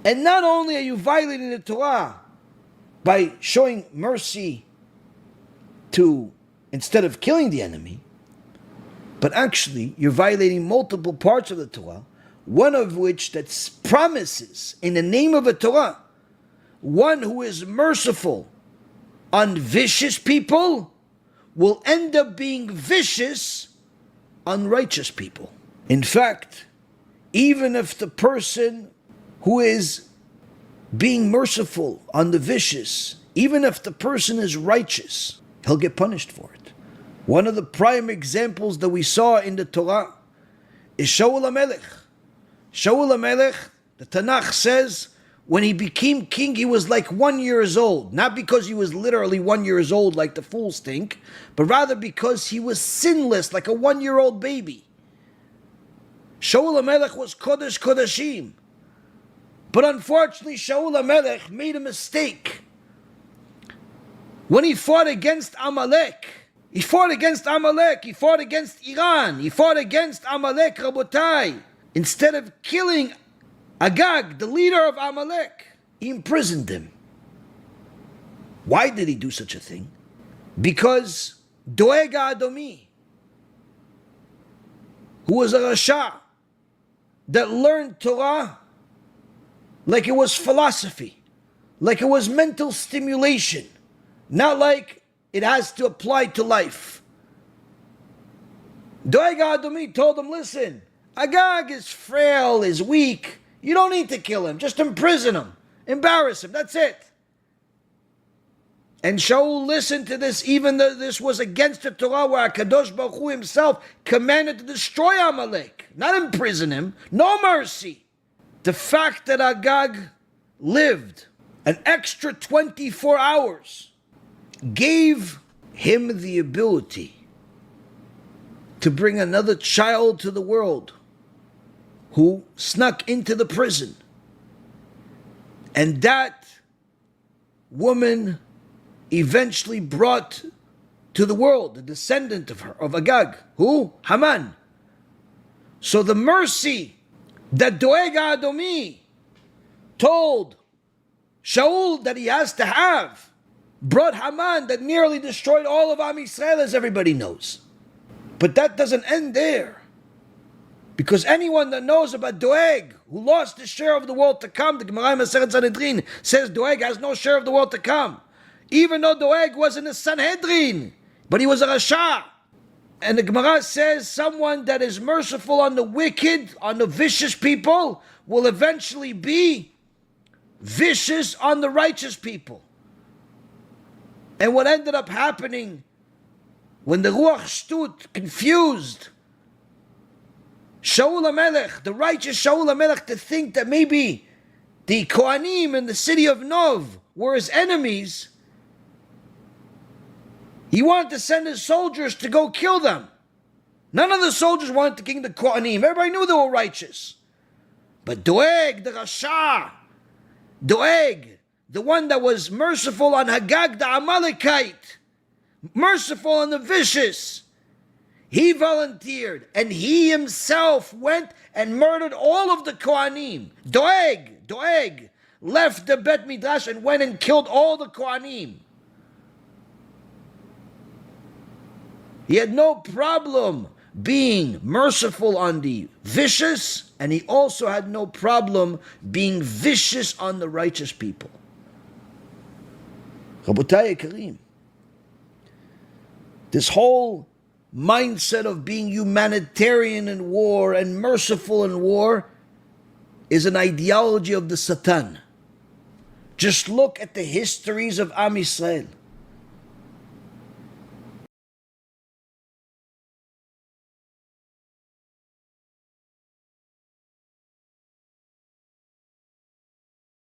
And not only are you violating the Torah by showing mercy to, instead of killing the enemy, but actually you're violating multiple parts of the Torah, one of which that promises in the name of a Torah, one who is merciful on vicious people will end up being vicious on righteous people. In fact, even if the person who is being merciful on the vicious, even if the person is righteous, he'll get punished for it. One of the prime examples that we saw in the Torah is Shaul Amalek. Shaul Amalek, the Tanakh says, when he became king, he was like 1 year old. Not because he was literally 1 year old like the fools think, but rather because he was sinless like a 1 year old baby. Shaul Amalek was Kodesh Kodashim. But unfortunately, Shaul Amalek made a mistake. When he fought against Amalek, he fought against Iran, he fought against Amalek, Rabotai. Instead of killing Agag, the leader of Amalek, he imprisoned him. Why did he do such a thing? Because Doeg Adomi, who was a Rasha, that learned Torah like it was philosophy, like it was mental stimulation, not like it has to apply to life. Doeg Adomi told him, listen, Agag is frail, is weak. You don't need to kill him. Just imprison him. Embarrass him. That's it. And Shaul listened to this, even though this was against the Torah, where HaKadosh Baruch Hu himself commanded to destroy Amalek, not imprison him. No mercy. The fact that Agag lived an extra 24 hours gave him the ability to bring another child to the world who snuck into the prison. And that woman eventually brought to the world the descendant of her, of Agag. Who? Haman. So the mercy that Doeg Adomi told Shaul that he has to have brought Haman that nearly destroyed all of Am Yisrael, as everybody knows. But that doesn't end there. Because anyone that knows about Doeg, who lost his share of the world to come, the Gemara in Masechet Sanhedrin says Doeg has no share of the world to come. Even though Doeg was in the Sanhedrin, but he was a Rasha. And the Gemara says someone that is merciful on the wicked, on the vicious people, will eventually be vicious on the righteous people. And what ended up happening when the Ruach Shtut confused Shaul HaMelech, the righteous Shaul HaMelech, to think that maybe the Kohanim in the city of Nov were his enemies, he wanted to send his soldiers to go kill them. None of the soldiers wanted to kill the Kohanim. Everybody knew they were righteous. But Doeg, the Rasha, Doeg, the one that was merciful on Hagag the Amalekite, merciful on the vicious, he volunteered, and he himself went and murdered all of the Kohanim. Doeg left the Bet Midrash and went and killed all the Kohanim. He had no problem being merciful on the vicious, and he also had no problem being vicious on the righteous people. Rabotai Karim, this whole mindset of being humanitarian in war and merciful in war is an ideology of the Satan. Just look at the histories of Am Yisrael.